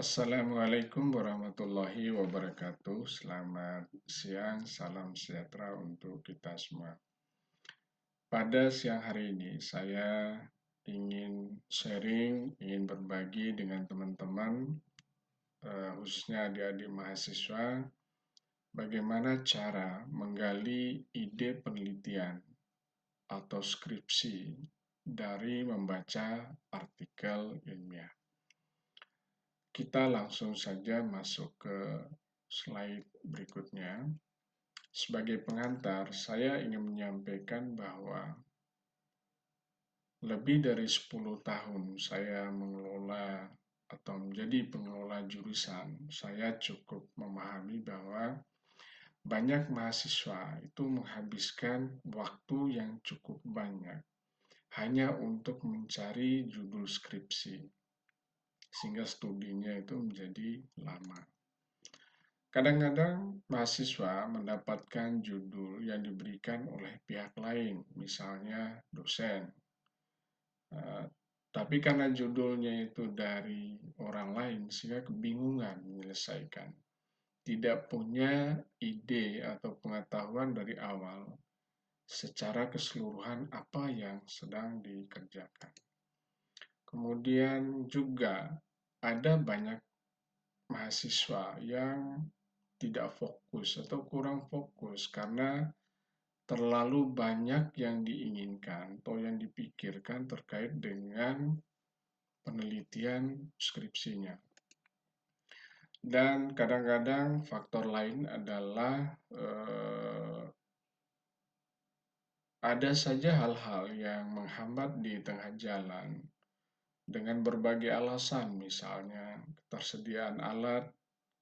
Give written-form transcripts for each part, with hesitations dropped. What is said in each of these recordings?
Assalamualaikum warahmatullahi wabarakatuh. Selamat siang, salam sejahtera untuk kita semua. Pada siang hari ini, saya ingin sharing, ingin berbagi dengan teman-teman, khususnya adik-adik mahasiswa, bagaimana cara menggali ide penelitian atau skripsi dari membaca artikel ilmiah. Kita langsung saja masuk ke slide berikutnya. Sebagai pengantar, saya ingin menyampaikan bahwa lebih dari 10 tahun saya mengelola atau menjadi pengelola jurusan. Saya cukup memahami bahwa banyak mahasiswa itu menghabiskan waktu yang cukup banyak hanya untuk mencari judul skripsi, sehingga studinya itu menjadi lama. Kadang-kadang mahasiswa mendapatkan judul yang diberikan oleh pihak lain, misalnya dosen. Tapi karena judulnya itu dari orang lain, sehingga kebingungan menyelesaikan. Tidak punya ide atau pengetahuan dari awal secara keseluruhan apa yang sedang dikerjakan. Kemudian juga ada banyak mahasiswa yang tidak fokus atau kurang fokus karena terlalu banyak yang diinginkan atau yang dipikirkan terkait dengan penelitian skripsinya. Dan kadang-kadang faktor lain adalah ada saja hal-hal yang menghambat di tengah jalan dengan berbagai alasan, misalnya ketersediaan alat,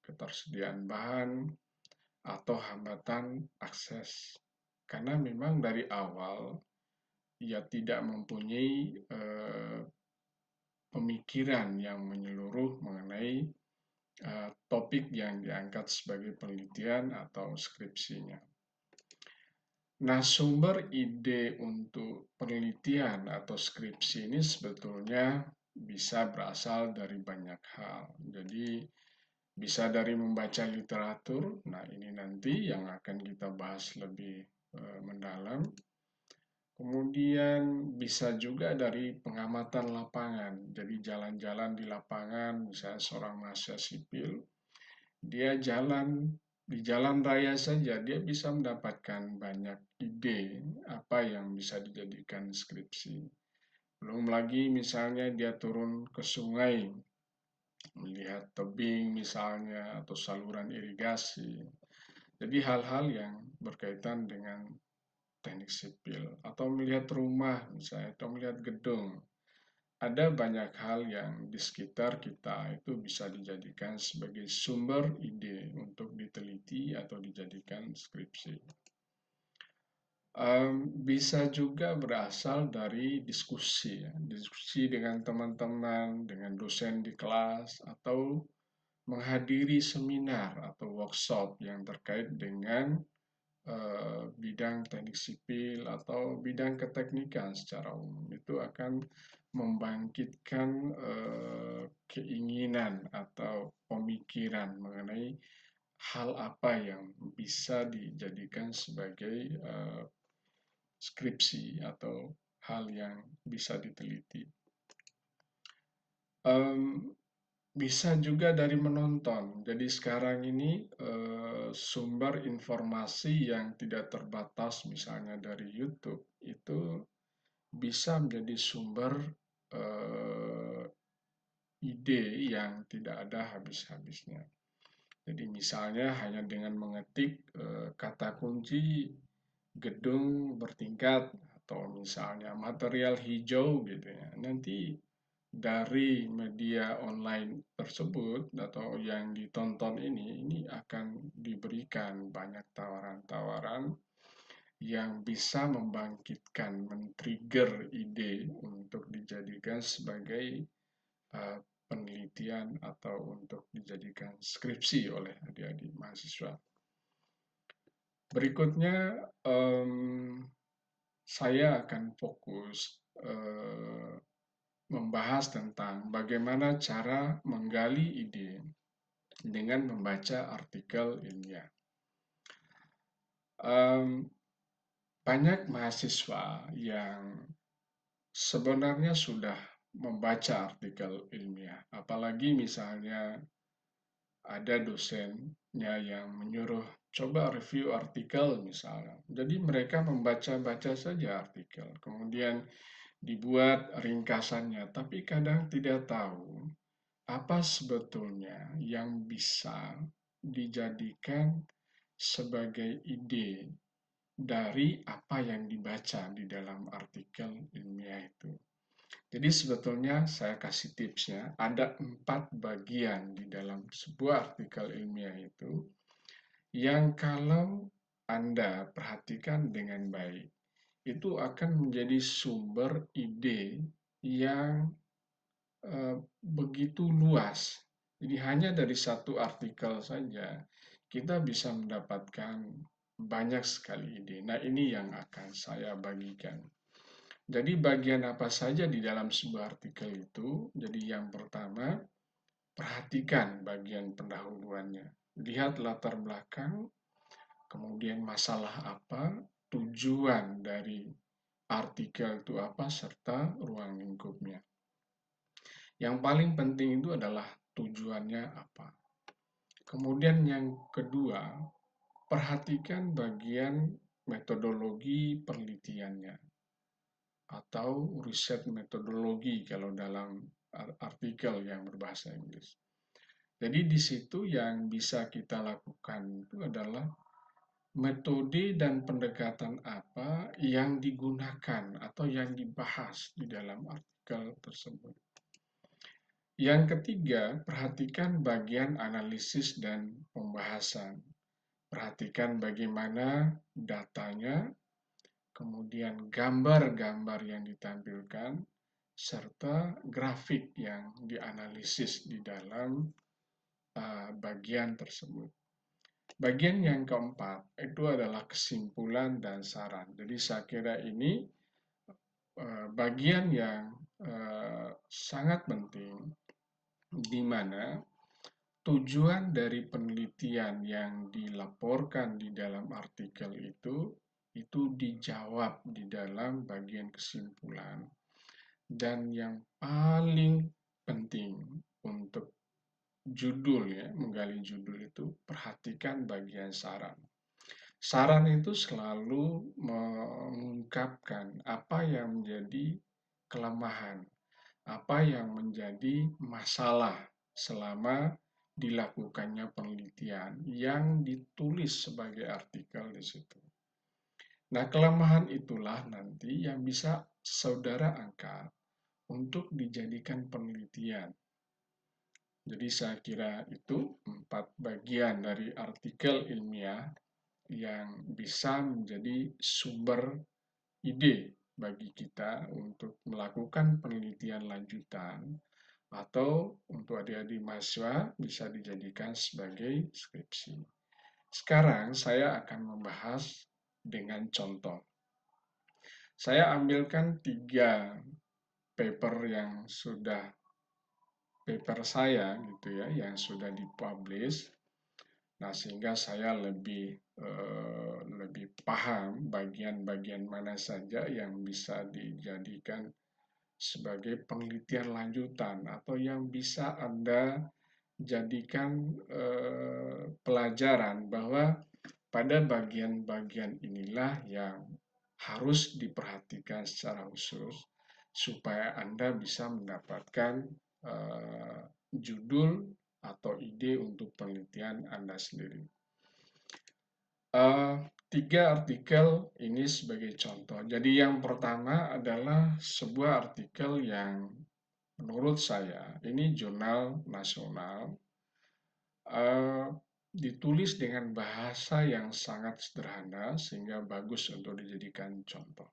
ketersediaan bahan, atau hambatan akses. Karena memang dari awal ia tidak mempunyai pemikiran yang menyeluruh mengenai topik yang diangkat sebagai penelitian atau skripsinya. Nah, sumber ide untuk penelitian atau skripsi ini sebetulnya bisa berasal dari banyak hal. Jadi, bisa dari membaca literatur. Nah, ini nanti yang akan kita bahas lebih mendalam. Kemudian bisa juga dari pengamatan lapangan. Jadi jalan-jalan di lapangan, misalnya seorang mahasiswa sipil, dia jalan di jalan raya saja, dia bisa mendapatkan banyak ide apa yang bisa dijadikan skripsi. Belum lagi misalnya dia turun ke sungai, melihat tebing misalnya, atau saluran irigasi. Jadi hal-hal yang berkaitan dengan teknik sipil, atau melihat rumah misalnya, atau melihat gedung. Ada banyak hal yang di sekitar kita itu bisa dijadikan sebagai sumber ide untuk diteliti atau dijadikan skripsi. Bisa juga berasal dari diskusi, diskusi dengan teman-teman, dengan dosen di kelas, atau menghadiri seminar atau workshop yang terkait dengan bidang teknik sipil atau bidang keteknikan secara umum. Itu akan membangkitkan keinginan atau pemikiran mengenai hal apa yang bisa dijadikan sebagai skripsi atau hal yang bisa diteliti. Bisa juga dari menonton. Jadi sekarang ini sumber informasi yang tidak terbatas, misalnya dari YouTube, itu bisa menjadi sumber ide yang tidak ada habis-habisnya. Jadi misalnya hanya dengan mengetik kata kunci gedung bertingkat atau misalnya material hijau gitu ya. Nanti dari media online tersebut atau yang ditonton ini akan diberikan banyak tawaran-tawaran yang bisa membangkitkan, men-trigger ide untuk dijadikan sebagai penelitian atau untuk dijadikan skripsi oleh adik-adik mahasiswa. Berikutnya, saya akan fokus membahas tentang bagaimana cara menggali ide dengan membaca artikel ilmiah. Banyak mahasiswa yang sebenarnya sudah membaca artikel ilmiah, apalagi misalnya ada dosennya yang menyuruh coba review artikel misalnya. Jadi mereka membaca-baca saja artikel, kemudian dibuat ringkasannya, tapi kadang tidak tahu apa sebetulnya yang bisa dijadikan sebagai ide dari apa yang dibaca di dalam artikel ilmiah itu. Jadi sebetulnya saya kasih tipsnya, ada 4 bagian di dalam sebuah artikel ilmiah itu yang kalau Anda perhatikan dengan baik, itu akan menjadi sumber ide yang begitu luas. Jadi hanya dari satu artikel saja kita bisa mendapatkan banyak sekali ide. Nah, ini yang akan saya bagikan. Jadi bagian apa saja di dalam sebuah artikel itu? Jadi yang pertama, perhatikan bagian pendahuluannya. Lihat latar belakang, kemudian masalah apa, tujuan dari artikel itu apa, serta ruang lingkupnya. Yang paling penting itu adalah tujuannya apa. Kemudian yang kedua, perhatikan bagian metodologi penelitiannya atau riset metodologi kalau dalam artikel yang berbahasa Inggris. Jadi di situ yang bisa kita lakukan itu adalah metode dan pendekatan apa yang digunakan atau yang dibahas di dalam artikel tersebut. Yang ketiga, perhatikan bagian analisis dan pembahasan. Perhatikan bagaimana datanya, kemudian gambar-gambar yang ditampilkan, serta grafik yang dianalisis di dalam bagian tersebut. Bagian yang keempat itu adalah kesimpulan dan saran. Jadi saya kira ini bagian yang sangat penting, di mana tujuan dari penelitian yang dilaporkan di dalam artikel itu dijawab di dalam bagian kesimpulan. Dan yang paling penting untuk judul ya, menggali judul itu, perhatikan bagian saran. Saran itu selalu mengungkapkan apa yang menjadi kelemahan, apa yang menjadi masalah selama dilakukannya penelitian yang ditulis sebagai artikel di situ. Nah, kelemahan itulah nanti yang bisa saudara angkat untuk dijadikan penelitian. Jadi saya kira itu 4 bagian dari artikel ilmiah yang bisa menjadi sumber ide bagi kita untuk melakukan penelitian lanjutan atau untuk adik-adik mahasiswa bisa dijadikan sebagai skripsi. Sekarang saya akan membahas dengan contoh. Saya ambilkan 3 paper yang sudah paper saya gitu ya, yang sudah dipublish. Nah, sehingga saya lebih paham bagian-bagian mana saja yang bisa dijadikan sebagai penelitian lanjutan atau yang bisa Anda jadikan pelajaran bahwa pada bagian-bagian inilah yang harus diperhatikan secara khusus supaya Anda bisa mendapatkan judul atau ide untuk penelitian Anda sendiri. 3 artikel ini sebagai contoh. Jadi yang pertama adalah sebuah artikel yang menurut saya ini jurnal nasional, ditulis dengan bahasa yang sangat sederhana sehingga bagus untuk dijadikan contoh.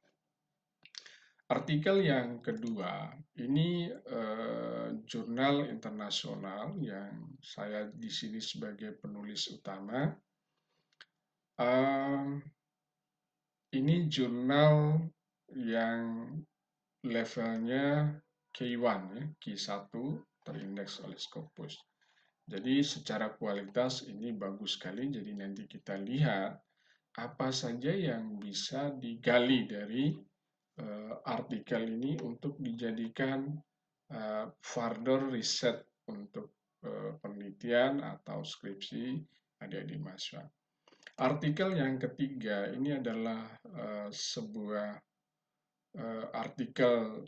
Artikel yang kedua, ini jurnal internasional yang saya di sini sebagai penulis utama. Ini jurnal yang levelnya K1, ya, K1 terindeks oleh Scopus. Jadi secara kualitas ini bagus sekali, jadi nanti kita lihat apa saja yang bisa digali dari artikel ini untuk dijadikan further riset untuk penelitian atau skripsi adik-adik mahasiswa. Artikel yang ketiga ini adalah sebuah artikel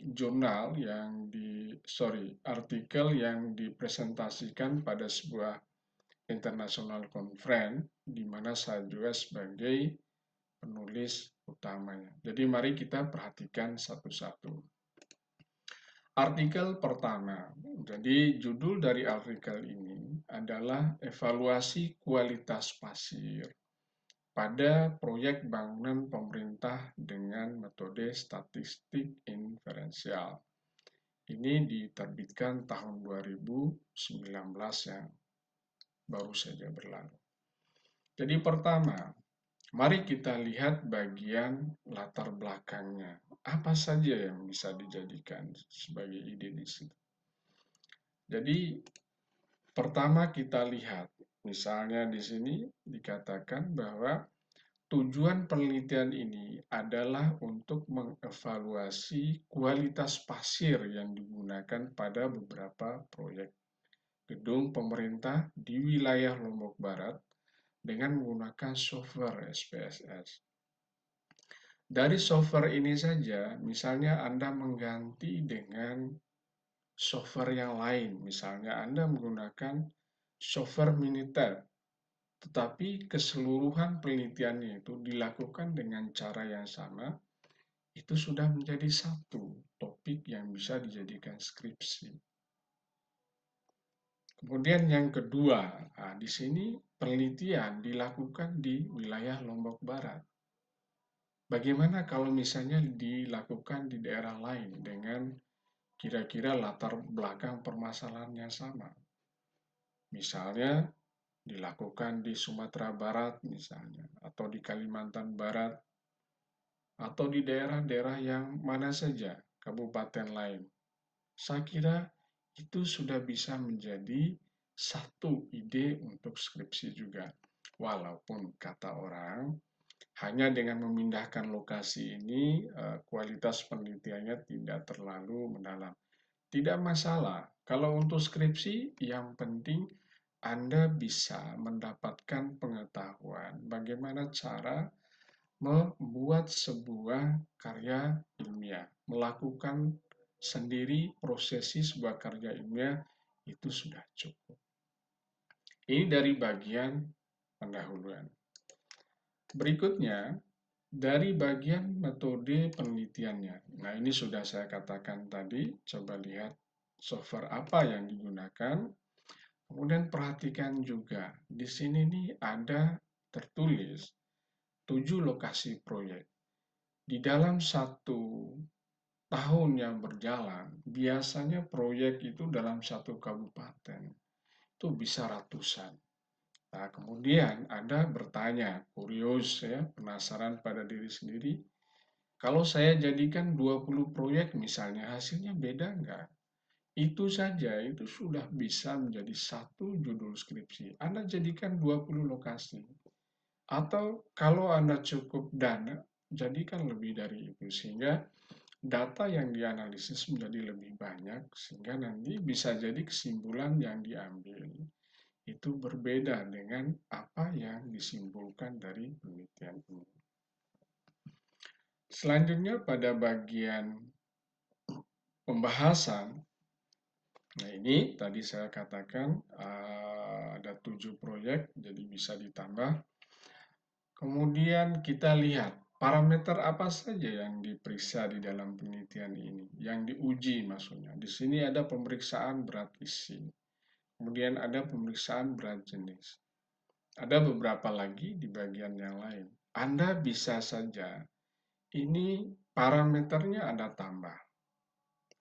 yang dipresentasikan pada sebuah international conference di mana saya juga sebagai penulis utamanya. Jadi mari kita perhatikan satu-satu. Artikel pertama, jadi judul dari artikel ini adalah evaluasi kualitas pasir pada proyek bangunan pemerintah dengan metode statistik inferensial. Ini diterbitkan tahun 2019 yang baru saja berlalu. Jadi pertama, mari kita lihat bagian latar belakangnya. Apa saja yang bisa dijadikan sebagai ide di situ. Jadi pertama kita lihat, misalnya di sini dikatakan bahwa tujuan penelitian ini adalah untuk mengevaluasi kualitas pasir yang digunakan pada beberapa proyek gedung pemerintah di wilayah Lombok Barat dengan menggunakan software SPSS. Dari software ini saja, misalnya Anda mengganti dengan software yang lain, misalnya Anda menggunakan software Minitab, tetapi keseluruhan penelitiannya itu dilakukan dengan cara yang sama, itu sudah menjadi satu topik yang bisa dijadikan skripsi. Kemudian yang kedua, di sini penelitian dilakukan di wilayah Lombok Barat. Bagaimana kalau misalnya dilakukan di daerah lain dengan kira-kira latar belakang permasalahannya sama? Misalnya dilakukan di Sumatera Barat misalnya, atau di Kalimantan Barat, atau di daerah-daerah yang mana saja, kabupaten lain. Saya kira itu sudah bisa menjadi satu ide untuk skripsi juga. Walaupun kata orang, hanya dengan memindahkan lokasi ini, kualitas penelitiannya tidak terlalu mendalam. Tidak masalah. Kalau untuk skripsi, yang penting Anda bisa mendapatkan pengetahuan bagaimana cara membuat sebuah karya ilmiah, melakukan sendiri prosesi sebuah karya ilmiah itu sudah cukup. Ini dari bagian pendahuluan. Berikutnya, dari bagian metode penelitiannya. Nah, ini sudah saya katakan tadi, coba lihat software apa yang digunakan. Kemudian perhatikan juga, di sini nih ada tertulis 7 lokasi proyek. Di dalam satu tahun yang berjalan, biasanya proyek itu dalam satu kabupaten, itu bisa ratusan. Nah, kemudian Anda bertanya, kurios ya, penasaran pada diri sendiri, kalau saya jadikan 20 proyek misalnya, hasilnya beda enggak? Itu saja, itu sudah bisa menjadi satu judul skripsi. Anda jadikan 20 lokasi. Atau kalau Anda cukup dana, jadikan lebih dari itu. Sehingga data yang dianalisis menjadi lebih banyak, sehingga nanti bisa jadi kesimpulan yang diambil itu berbeda dengan apa yang disimpulkan dari penelitian ini. Selanjutnya pada bagian pembahasan, nah ini tadi saya katakan ada 7 proyek, jadi bisa ditambah. Kemudian kita lihat parameter apa saja yang diperiksa di dalam penelitian ini, yang diuji maksudnya. Di sini ada pemeriksaan berat isi, kemudian ada pemeriksaan berat jenis. Ada beberapa lagi di bagian yang lain. Anda bisa saja, ini parameternya Anda tambah,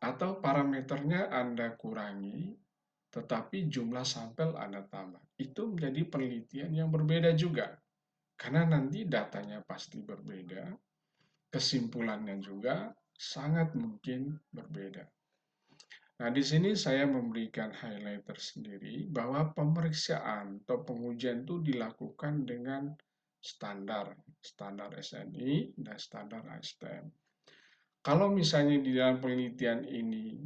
atau parameternya Anda kurangi, tetapi jumlah sampel Anda tambah. Itu menjadi penelitian yang berbeda juga. Karena nanti datanya pasti berbeda, kesimpulannya juga sangat mungkin berbeda. Nah, di sini saya memberikan highlighter sendiri bahwa pemeriksaan atau pengujian itu dilakukan dengan standar SNI dan standar ASTM. Kalau misalnya di dalam penelitian ini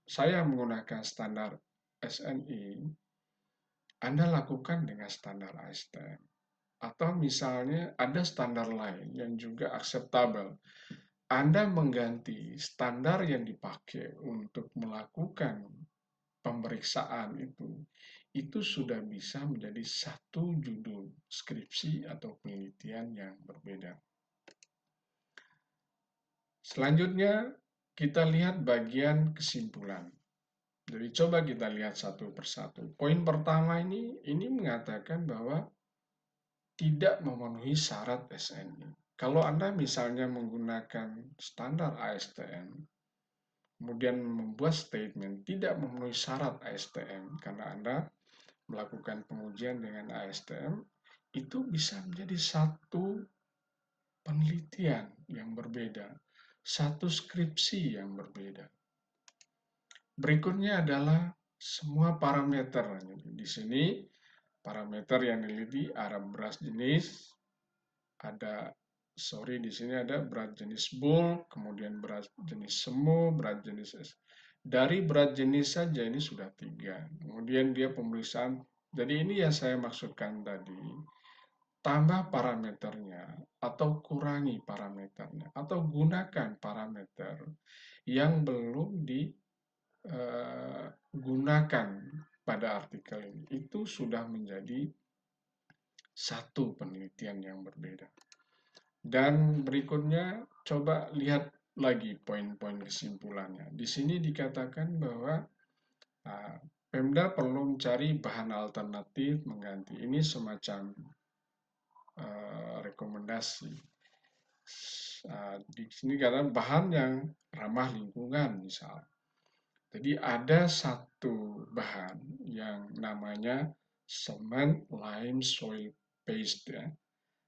saya menggunakan standar SNI, Anda lakukan dengan standar ASTM. Atau misalnya ada standar lain yang juga akseptabel. Anda mengganti standar yang dipakai untuk melakukan pemeriksaan itu sudah bisa menjadi satu judul skripsi atau penelitian yang berbeda. Selanjutnya, kita lihat bagian kesimpulan. Jadi coba kita lihat satu persatu. Poin pertama ini mengatakan bahwa tidak memenuhi syarat SNI. Kalau Anda misalnya menggunakan standar ASTM, kemudian membuat statement tidak memenuhi syarat ASTM karena Anda melakukan pengujian dengan ASTM, itu bisa menjadi satu penelitian yang berbeda, satu skripsi yang berbeda. Berikutnya adalah semua parameter. Di sini parameter yang diliti ada beras jenis, di sini ada berat jenis bull, kemudian berat jenis semu, berat jenis es. Dari berat jenis saja ini sudah 3. Kemudian dia pemeriksaan. Jadi ini yang saya maksudkan tadi. Tambah parameternya atau kurangi parameternya atau gunakan parameter yang belum digunakan pada artikel ini. Itu sudah menjadi satu penelitian yang berbeda. Dan berikutnya coba lihat lagi poin-poin kesimpulannya. Di sini dikatakan bahwa Pemda perlu mencari bahan alternatif mengganti. Ini semacam rekomendasi. Di sini katakan bahan yang ramah lingkungan misal. Jadi ada satu bahan yang namanya cement lime soil paste ya.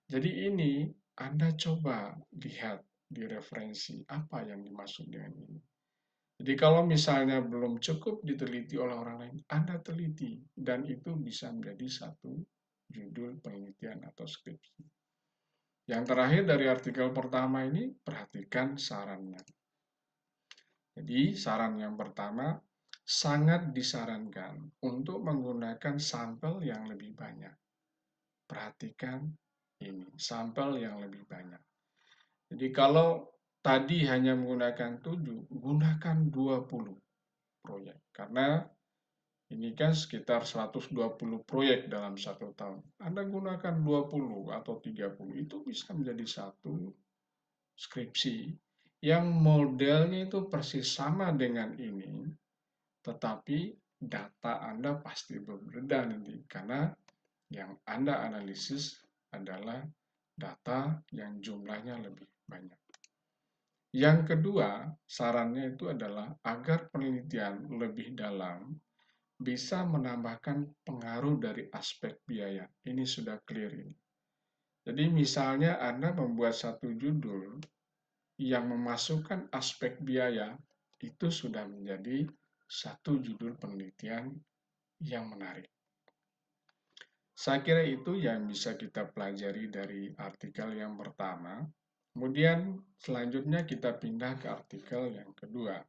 Jadi ini Anda coba lihat di referensi apa yang dimaksud dengan ini. Jadi kalau misalnya belum cukup diteliti oleh orang lain, Anda teliti dan itu bisa menjadi satu judul penelitian atau skripsi. Yang terakhir dari artikel pertama ini, perhatikan sarannya. Jadi saran yang pertama, sangat disarankan untuk menggunakan sampel yang lebih banyak. Perhatikan ini, sampel yang lebih banyak. Jadi kalau tadi hanya menggunakan 7, gunakan 20 proyek. Karena ini kan sekitar 120 proyek dalam 1 tahun. Anda gunakan 20 atau 30, itu bisa menjadi satu skripsi yang modelnya itu persis sama dengan ini, tetapi data Anda pasti berbeda nanti, karena yang Anda analisis adalah data yang jumlahnya lebih banyak. Yang kedua, sarannya itu adalah agar penelitian lebih dalam bisa menambahkan pengaruh dari aspek biaya. Ini sudah clear ini. Jadi misalnya Anda membuat satu judul yang memasukkan aspek biaya, itu sudah menjadi satu judul penelitian yang menarik. Saya kira itu yang bisa kita pelajari dari artikel yang pertama. Kemudian selanjutnya kita pindah ke artikel yang kedua.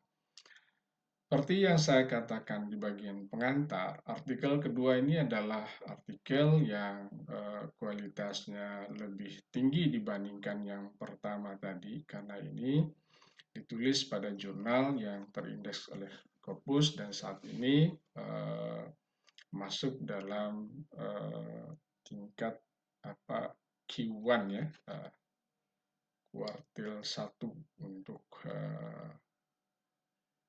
Seperti yang saya katakan di bagian pengantar, artikel kedua ini adalah artikel yang kualitasnya lebih tinggi dibandingkan yang pertama tadi, karena ini ditulis pada jurnal yang terindeks oleh Scopus dan saat ini masuk dalam tingkat Q1 ya, kuartil 1 untuk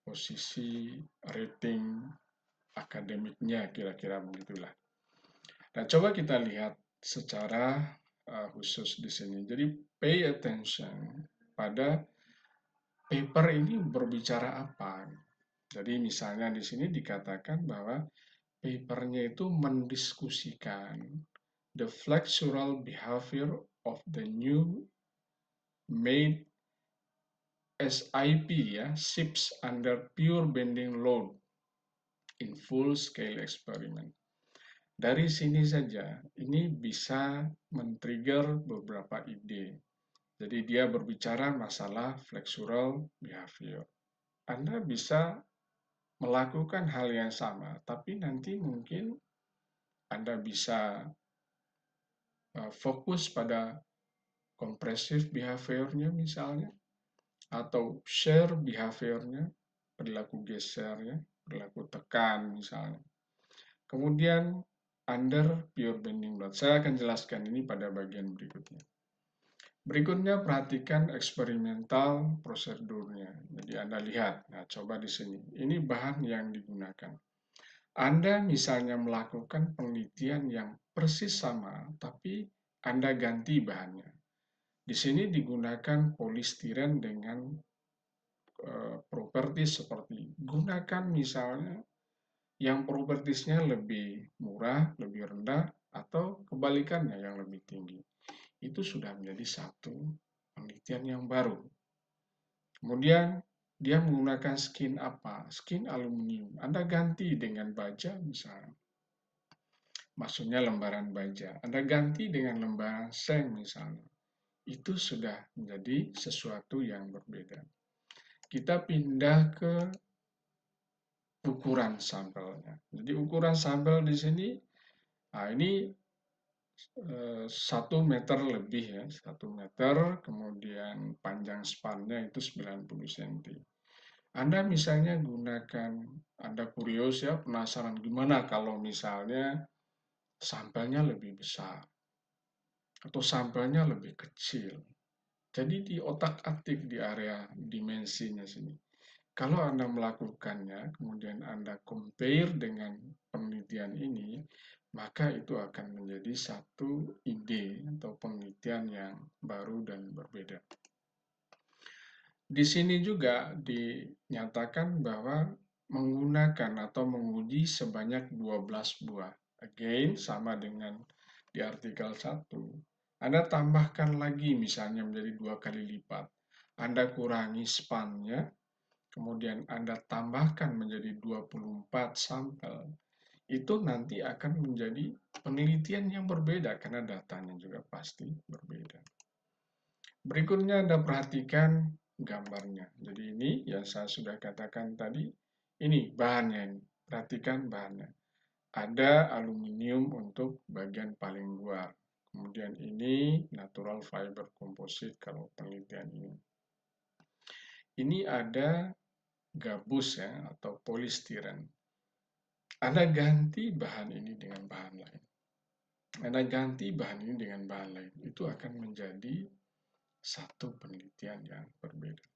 posisi rating akademiknya, kira-kira begitulah. Nah, coba kita lihat secara khusus di sini. Jadi pay attention pada paper ini berbicara apa. Jadi misalnya di sini dikatakan bahwa papernya itu mendiskusikan the flexural behavior of the new made SIP ya, Ships Under Pure Bending Load in Full Scale Experiment. Dari sini saja, ini bisa men-trigger beberapa ide. Jadi dia berbicara masalah flexural behavior. Anda bisa melakukan hal yang sama, tapi nanti mungkin Anda bisa fokus pada compressive behaviornya misalnya, atau share behaviornya, perilaku gesernya, perilaku tekan misalnya. Kemudian under pure bending load. Saya akan jelaskan ini pada bagian berikutnya. Berikutnya perhatikan eksperimental prosedurnya. Jadi Anda lihat, nah coba di sini. Ini bahan yang digunakan. Anda misalnya melakukan penelitian yang persis sama, tapi Anda ganti bahannya. Di sini digunakan polistiren dengan properties seperti gunakan misalnya yang propertiesnya lebih murah, lebih rendah, atau kebalikannya yang lebih tinggi. Itu sudah menjadi satu penelitian yang baru. Kemudian dia menggunakan skin apa? Skin aluminium. Anda ganti dengan baja misalnya. Maksudnya lembaran baja. Anda ganti dengan lembaran seng misalnya. Itu sudah menjadi sesuatu yang berbeda. Kita pindah ke ukuran sampelnya. Jadi ukuran sampel di sini, nah ini 1 meter lebih ya, 1 meter, kemudian panjang spannya itu 90 cm. Anda misalnya gunakan, Anda kurios ya, penasaran gimana kalau misalnya sampelnya lebih besar atau sampelnya lebih kecil. Jadi di otak-atik di area dimensinya sini. Kalau Anda melakukannya, kemudian Anda compare dengan penelitian ini, maka itu akan menjadi satu ide atau penelitian yang baru dan berbeda. Di sini juga dinyatakan bahwa menggunakan atau menguji sebanyak 12 buah. Again, sama dengan di artikel 1. Anda tambahkan lagi misalnya menjadi 2 kali lipat. Anda kurangi spannya, kemudian Anda tambahkan menjadi 24 sampel, itu nanti akan menjadi penelitian yang berbeda karena datanya juga pasti berbeda. Berikutnya Anda perhatikan gambarnya. Jadi ini yang saya sudah katakan tadi, ini bahannya ini. Perhatikan bahannya. Ada aluminium untuk bagian paling luar. Kemudian ini natural fiber composite kalau penelitian ini. Ini ada gabus ya atau polistiren. Anda ganti bahan ini dengan bahan lain. Anda ganti bahan ini dengan bahan lain. Itu akan menjadi satu penelitian yang berbeda.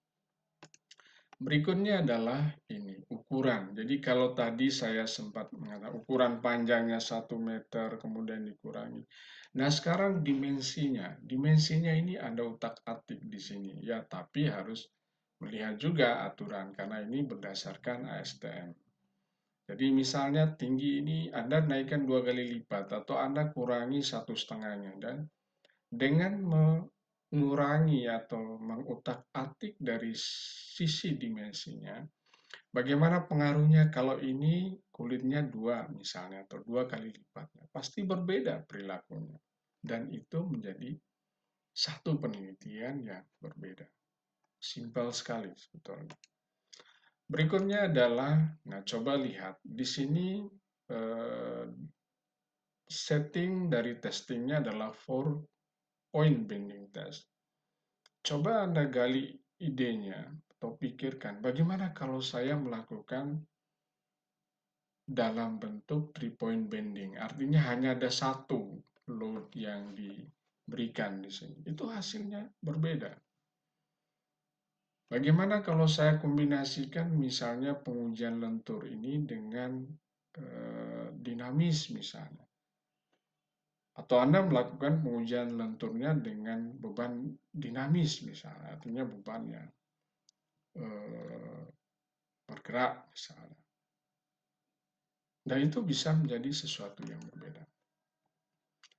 Berikutnya adalah ini, ukuran. Jadi kalau tadi saya sempat mengatakan ukuran panjangnya 1 meter, kemudian dikurangi. Nah sekarang dimensinya. Dimensinya ini ada utak-atik di sini. Ya, tapi harus melihat juga aturan, karena ini berdasarkan ASTM. Jadi misalnya tinggi ini Anda naikkan 2 kali lipat, atau Anda kurangi 1,5-nya. Dan dengan mengurangi atau mengutak-atik dari sisi dimensinya, bagaimana pengaruhnya kalau ini kulitnya 2 misalnya, atau 2 kali lipatnya, pasti berbeda perilakunya. Dan itu menjadi satu penelitian yang berbeda. Simpel sekali sebetulnya. Berikutnya adalah, nah coba lihat, di sini setting dari testingnya adalah 4-point bending test. Coba Anda gali idenya atau pikirkan, bagaimana kalau saya melakukan dalam bentuk 3-point bending, artinya hanya ada satu load yang diberikan di sini. Itu hasilnya berbeda. Bagaimana kalau saya kombinasikan misalnya pengujian lentur ini dengan dinamis misalnya. Atau Anda melakukan pengujian lenturnya dengan beban dinamis misalnya, artinya beban yang bergerak misalnya. Dan itu bisa menjadi sesuatu yang berbeda.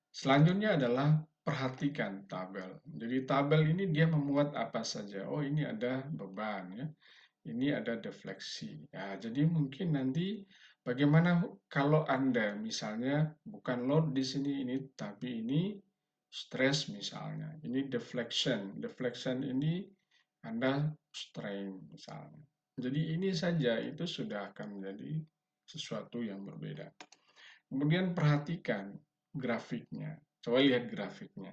Selanjutnya adalah perhatikan tabel. Jadi tabel ini dia memuat apa saja. Oh, ini ada beban ya. Ini ada defleksi. Ya, jadi mungkin nanti bagaimana kalau Anda misalnya bukan load di sini ini tapi ini stress misalnya. Ini deflection. Deflection ini Anda strain misalnya. Jadi ini saja itu sudah akan menjadi sesuatu yang berbeda. Kemudian perhatikan grafiknya. Coba lihat grafiknya.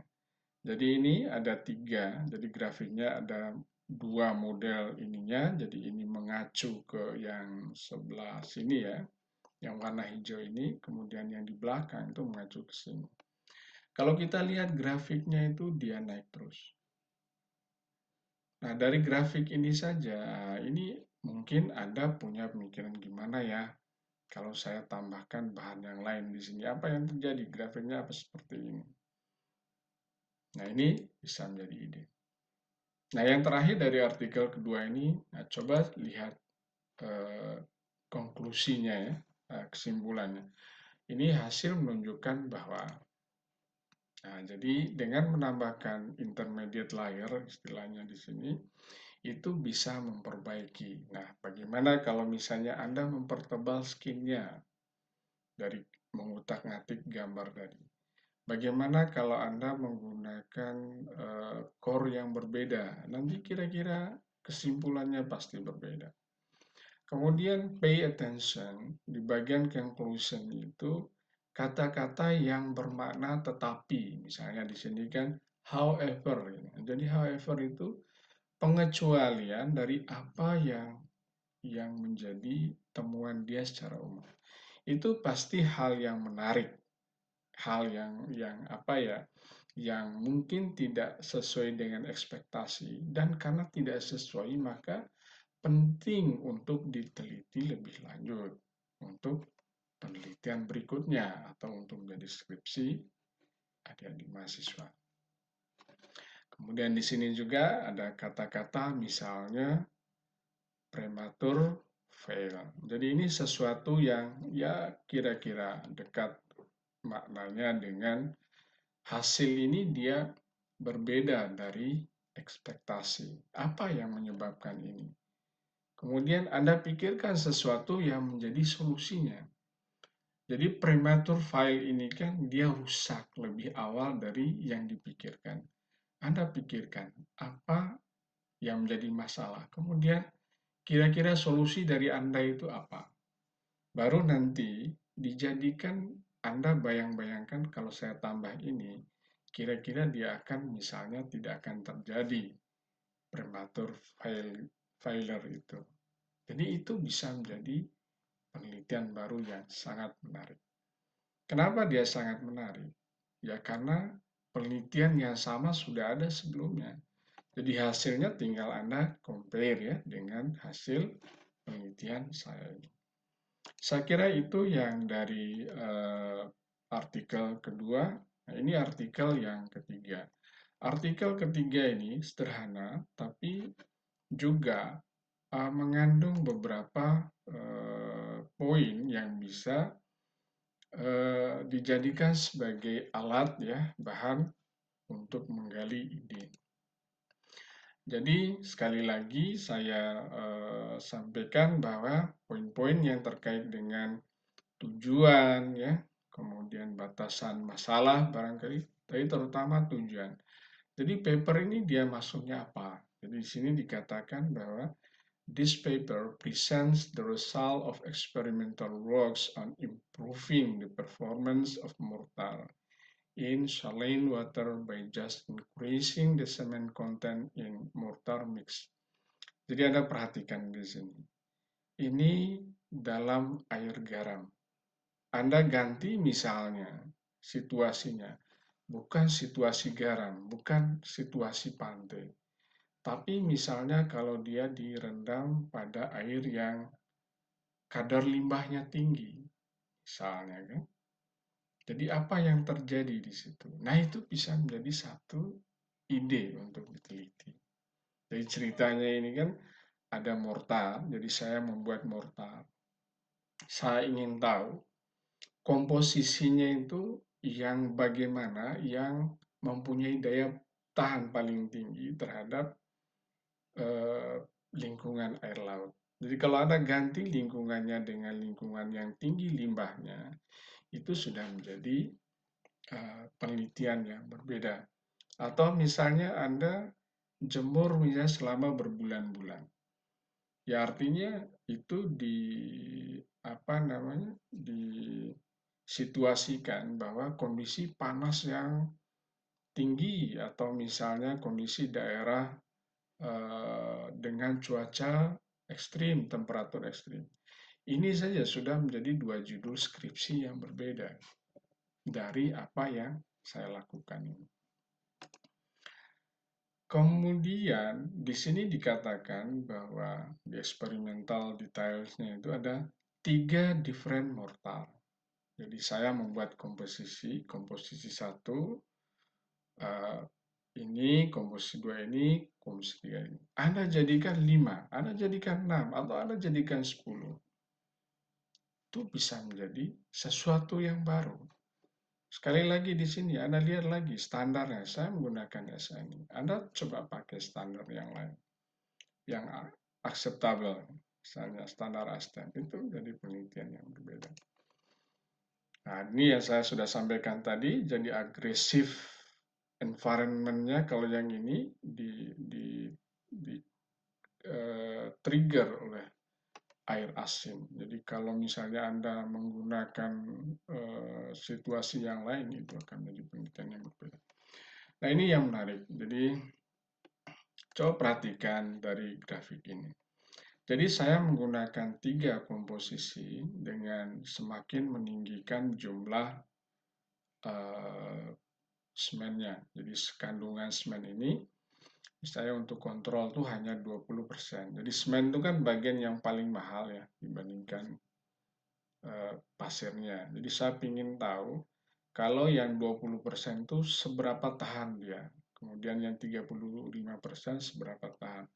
Jadi ini ada tiga, jadi grafiknya ada dua model ininya, jadi ini mengacu ke yang sebelah sini ya, yang warna hijau ini, kemudian yang di belakang itu mengacu ke sini. Kalau kita lihat grafiknya itu dia naik terus. Nah, dari grafik ini saja, ini mungkin Anda punya pemikiran gimana ya, kalau saya tambahkan bahan yang lain di sini, apa yang terjadi? Grafiknya apa seperti ini? Nah, ini bisa menjadi ide. Nah, yang terakhir dari artikel kedua ini, nah, coba lihat konklusinya ya, kesimpulannya. Ini hasil menunjukkan bahwa, nah, jadi dengan menambahkan intermediate layer, istilahnya di sini, itu bisa memperbaiki. Nah, bagaimana kalau misalnya Anda mempertebal skinnya dari mengutak-ngatik gambar tadi? Bagaimana kalau Anda menggunakan core yang berbeda? Nanti kira-kira kesimpulannya pasti berbeda. Kemudian pay attention di bagian conclusion itu kata-kata yang bermakna tetapi. Misalnya di sini kan however. Jadi however itu pengecualian dari apa yang menjadi temuan dia secara umum. Itu pasti hal yang menarik, hal yang apa ya, yang mungkin tidak sesuai dengan ekspektasi, dan karena tidak sesuai maka penting untuk diteliti lebih lanjut untuk penelitian berikutnya atau untuk menjadi skripsi adik-adik mahasiswa. Kemudian di sini juga ada kata-kata misalnya prematur fail. Jadi ini sesuatu yang ya kira-kira dekat maknanya dengan hasil ini dia berbeda dari ekspektasi. Apa yang menyebabkan ini? Kemudian Anda pikirkan sesuatu yang menjadi solusinya. Jadi prematur file ini kan dia rusak lebih awal dari yang dipikirkan. Anda pikirkan apa yang menjadi masalah. Kemudian kira-kira solusi dari Anda itu apa? Baru nanti dijadikan Anda bayang-bayangkan kalau saya tambah ini, kira-kira dia akan misalnya tidak akan terjadi prematur failure itu. Jadi itu bisa menjadi penelitian baru yang sangat menarik. Kenapa dia sangat menarik? Ya karena penelitian yang sama sudah ada sebelumnya. Jadi hasilnya tinggal Anda compare ya dengan hasil penelitian saya ini. Saya kira itu yang dari artikel kedua. Nah, ini artikel yang ketiga. Artikel ketiga ini sederhana, tapi juga mengandung beberapa poin yang bisa dijadikan sebagai alat ya, bahan untuk menggali ide. Jadi sekali lagi saya sampaikan bahwa poin-poin yang terkait dengan tujuan ya, kemudian batasan masalah barangkali, tapi terutama tujuan. Jadi paper ini dia maksudnya apa? Jadi di sini dikatakan bahwa this paper presents the result of experimental works on improving the performance of mortar in saline water by just increasing the cement content in mortar mix. Jadi Anda perhatikan di sini. Ini dalam air garam. Anda ganti misalnya situasinya, bukan situasi garam, bukan situasi pantai. Tapi misalnya kalau dia direndam pada air yang kadar limbahnya tinggi, misalnya kan. Jadi apa yang terjadi di situ? Nah, itu bisa menjadi satu ide untuk diteliti. Jadi ceritanya ini kan ada mortar, jadi saya membuat mortar. Saya ingin tahu komposisinya itu yang bagaimana yang mempunyai daya tahan paling tinggi terhadap lingkungan air laut. Jadi kalau Anda ganti lingkungannya dengan lingkungan yang tinggi limbahnya, itu sudah menjadi penelitian yang berbeda. Atau misalnya Anda jemur misalnya selama berbulan-bulan. Ya artinya itu disituasikan bahwa kondisi panas yang tinggi atau misalnya kondisi daerah dengan cuaca ekstrim, temperatur ekstrim. Ini saja sudah menjadi 2 judul skripsi yang berbeda dari apa yang saya lakukan ini. Kemudian di sini dikatakan bahwa di experimental detailsnya itu ada 3 different mortar. Jadi saya membuat komposisi 1, ini, komposisi 2 ini, komposisi 3 ini. Anda jadikan 5, Anda jadikan 6, atau Anda jadikan 10. Itu bisa menjadi sesuatu yang baru. Sekali lagi di sini, Anda lihat lagi standarnya. Saya menggunakan SNI. Anda coba pakai standar yang lain, yang acceptable. Misalnya standar ASTM, itu menjadi penelitian yang berbeda. Nah, ini yang saya sudah sampaikan tadi, jadi agresif environment-nya kalau yang ini trigger oleh air asin. Jadi kalau misalnya Anda menggunakan situasi yang lain, itu akan menjadi penelitian yang berbeda. Nah, ini yang menarik. Jadi coba perhatikan dari grafik ini. Jadi saya menggunakan 3 komposisi dengan semakin meninggikan jumlah semennya. Jadi kandungan semen ini, misalnya untuk kontrol tuh hanya 20%. Jadi semen itu kan bagian yang paling mahal ya dibandingkan pasirnya. Jadi saya ingin tahu kalau yang 20% itu seberapa tahan dia. Kemudian yang 35% seberapa tahan.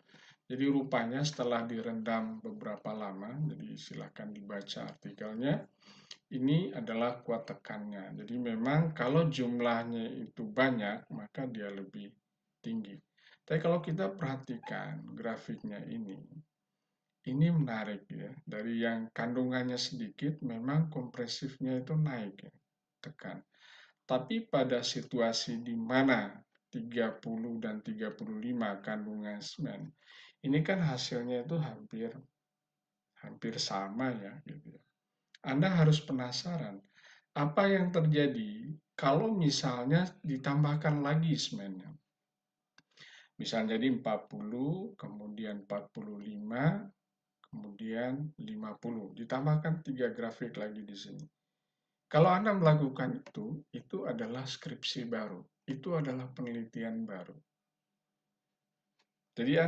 Jadi rupanya setelah direndam beberapa lama, jadi silahkan dibaca artikelnya, ini adalah kuat tekannya. Jadi memang kalau jumlahnya itu banyak, maka dia lebih tinggi. Tapi kalau kita perhatikan grafiknya ini menarik ya. Dari yang kandungannya sedikit, memang kompresifnya itu naik ya, tekan. Tapi pada situasi di mana 30 dan 35 kandungan semen, ini kan hasilnya itu hampir sama ya gitu ya. Anda harus penasaran, apa yang terjadi kalau misalnya ditambahkan lagi semennya. Misalnya jadi 40, kemudian 45, kemudian 50. Ditambahkan 3 grafik lagi di sini. Kalau Anda melakukan itu adalah skripsi baru. Itu adalah penelitian baru. Jadi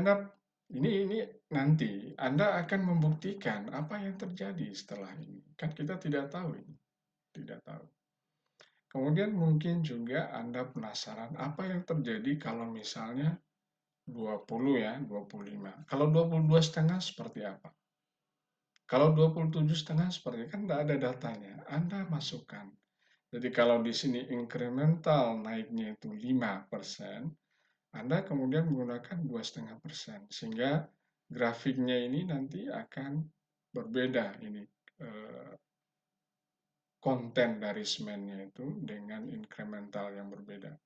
ini nanti Anda akan membuktikan apa yang terjadi setelah ini. Kan kita tidak tahu ini. Tidak tahu. Kemudian mungkin juga Anda penasaran apa yang terjadi kalau misalnya 20 ya, 25. Kalau 22,5 seperti apa? Kalau 27,5 seperti kan tidak ada datanya. Anda masukkan. Jadi kalau di sini incremental naiknya itu 5%, Anda kemudian menggunakan 2,5%. Sehingga grafiknya ini nanti akan berbeda ini konten dari semennya itu dengan incremental yang berbeda.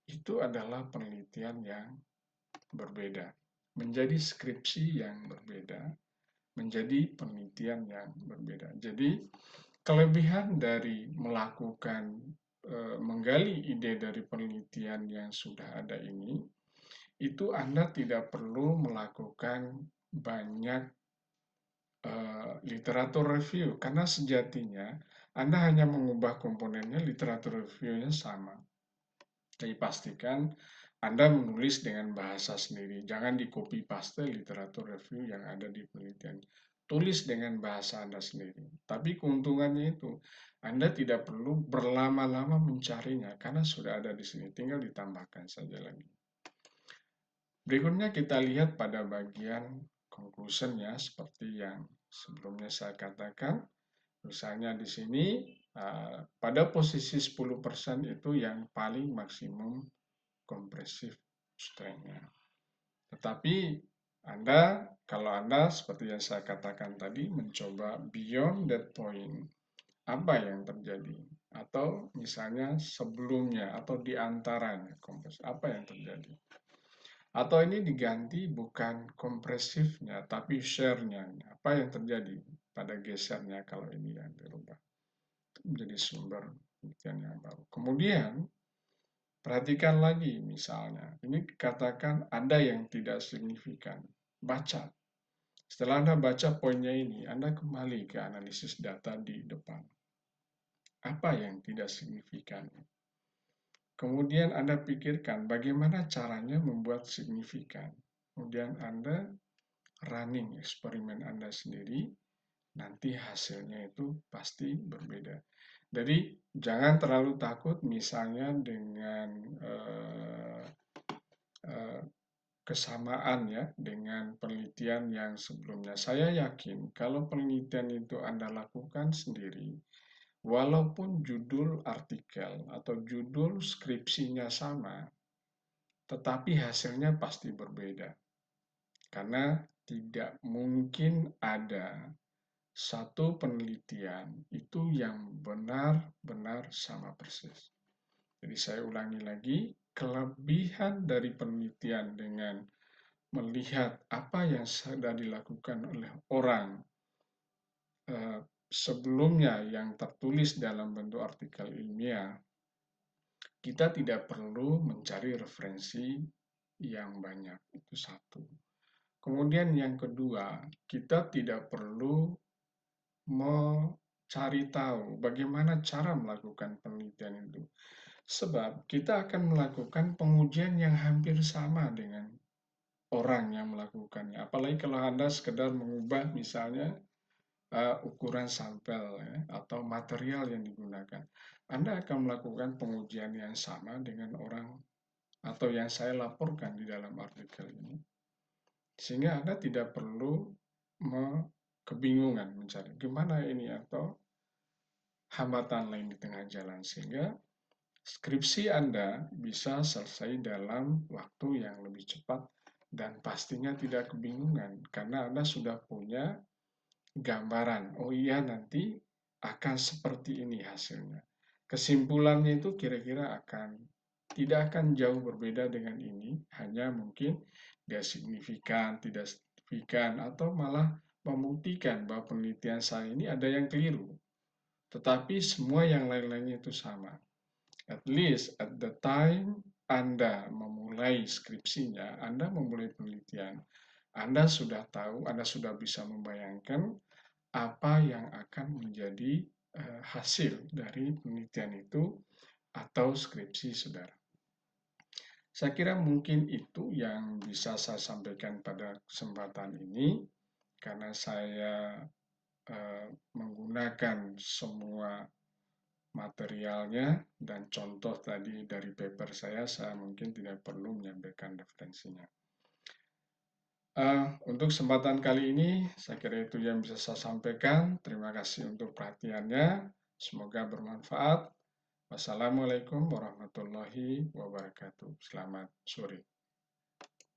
Itu adalah penelitian yang berbeda. Menjadi skripsi yang berbeda, menjadi penelitian yang berbeda. Jadi kelebihan dari melakukan menggali ide dari penelitian yang sudah ada ini, itu Anda tidak perlu melakukan banyak literatur review, karena sejatinya Anda hanya mengubah komponennya, literatur review-nya sama. Jadi pastikan Anda menulis dengan bahasa sendiri. Jangan di-copy paste literatur review yang ada di penelitian. Tulis dengan bahasa Anda sendiri. Tapi keuntungannya itu, Anda tidak perlu berlama-lama mencarinya karena sudah ada di sini. Tinggal ditambahkan saja lagi. Berikutnya kita lihat pada bagian conclusion ya, seperti yang sebelumnya saya katakan. Misalnya di sini Pada posisi 10% itu yang paling maksimum kompresif strength-nya. Tetapi kalau Anda seperti yang saya katakan tadi mencoba beyond that point, apa yang terjadi? Atau misalnya sebelumnya atau di antaranya kompres, apa yang terjadi? Atau ini diganti bukan kompresifnya tapi share-nya. Apa yang terjadi pada gesernya kalau ini yang dirubah? Menjadi sumber penelitian yang baru. Kemudian, perhatikan lagi misalnya, ini dikatakan ada yang tidak signifikan. Baca. Setelah Anda baca poinnya ini, Anda kembali ke analisis data di depan. Apa yang tidak signifikan? Kemudian Anda pikirkan bagaimana caranya membuat signifikan. Kemudian Anda running eksperimen Anda sendiri, nanti hasilnya itu pasti berbeda. Jadi jangan terlalu takut misalnya dengan kesamaan ya dengan penelitian yang sebelumnya. Saya yakin kalau penelitian itu Anda lakukan sendiri, walaupun judul artikel atau judul skripsinya sama, tetapi hasilnya pasti berbeda. Karena tidak mungkin ada satu penelitian itu yang benar-benar sama persis. Jadi saya ulangi lagi, kelebihan dari penelitian dengan melihat apa yang sudah dilakukan oleh orang sebelumnya yang tertulis dalam bentuk artikel ilmiah, kita tidak perlu mencari referensi yang banyak, itu satu. Kemudian yang kedua, kita tidak perlu mencari tahu bagaimana cara melakukan penelitian itu. Sebab kita akan melakukan pengujian yang hampir sama dengan orang yang melakukannya. Apalagi kalau Anda sekedar mengubah misalnya ukuran sampel ya, atau material yang digunakan. Anda akan melakukan pengujian yang sama dengan orang atau yang saya laporkan di dalam artikel ini. Sehingga Anda tidak perlu kebingungan mencari gimana ini atau hambatan lain di tengah jalan. Sehingga skripsi Anda bisa selesai dalam waktu yang lebih cepat dan pastinya tidak kebingungan karena Anda sudah punya gambaran. Oh iya, nanti akan seperti ini hasilnya. Kesimpulannya itu kira-kira tidak akan jauh berbeda dengan ini, hanya mungkin dia signifikan, tidak signifikan, atau malah membuktikan bahwa penelitian saya ini ada yang keliru. Tetapi semua yang lain-lainnya itu sama. At least at the time Anda memulai skripsinya, Anda memulai penelitian, Anda sudah tahu, Anda sudah bisa membayangkan apa yang akan menjadi hasil dari penelitian itu atau skripsi saudara. Saya kira mungkin itu yang bisa saya sampaikan pada kesempatan ini, karena saya menggunakan semua materialnya dan contoh tadi dari paper saya mungkin tidak perlu menyampaikan referensinya. Untuk kesempatan kali ini, saya kira itu yang bisa saya sampaikan. Terima kasih untuk perhatiannya. Semoga bermanfaat. Wassalamualaikum warahmatullahi wabarakatuh. Selamat sore.